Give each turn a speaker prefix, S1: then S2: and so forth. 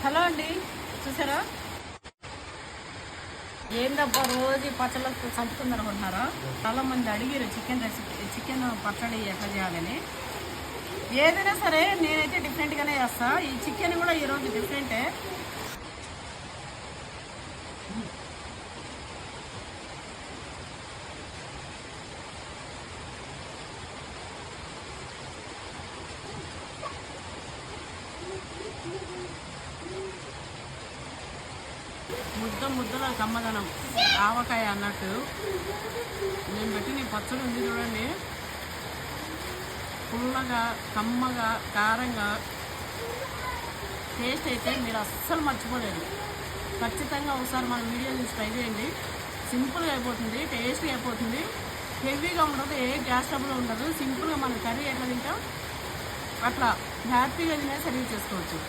S1: Hello అండి, చూసారా ఏందబ్బా రోజు పచ్చళ్ళకు చంపుతుంది అనుకుంటున్నారా? చాలా మంది అడిగారు చికెన్ పచ్చడి ఎట్లా చేయాలని. ఏదైనా సరే నేనైతే డిఫరెంట్గానే చేస్తా. ఈ చికెన్ కూడా ఈరోజు డిఫరెంటే. ముద్దల కమ్మదనం ఆవకాయ అన్నట్టు నేను పెట్టిన పచ్చడి ఉంది చూడండి. పుల్లగా కమ్మగా కారంగా టేస్ట్ అయితే మీరు అస్సలు మర్చిపోలేదు. ఖచ్చితంగా ఒకసారి మన వీడియో చూసి ట్రై చేయండి. సింపుల్గా అయిపోతుంది, టేస్ట్గా అయిపోతుంది, హెవీగా ఉండదు, ఏ గ్యాస్ ట్రబుల్ ఉండదు. సింపుల్గా మన కర్రీ ఎట్లా తింటాం అట్లా హ్యాపీగా తినే సర్వ్ చేసుకోవచ్చు.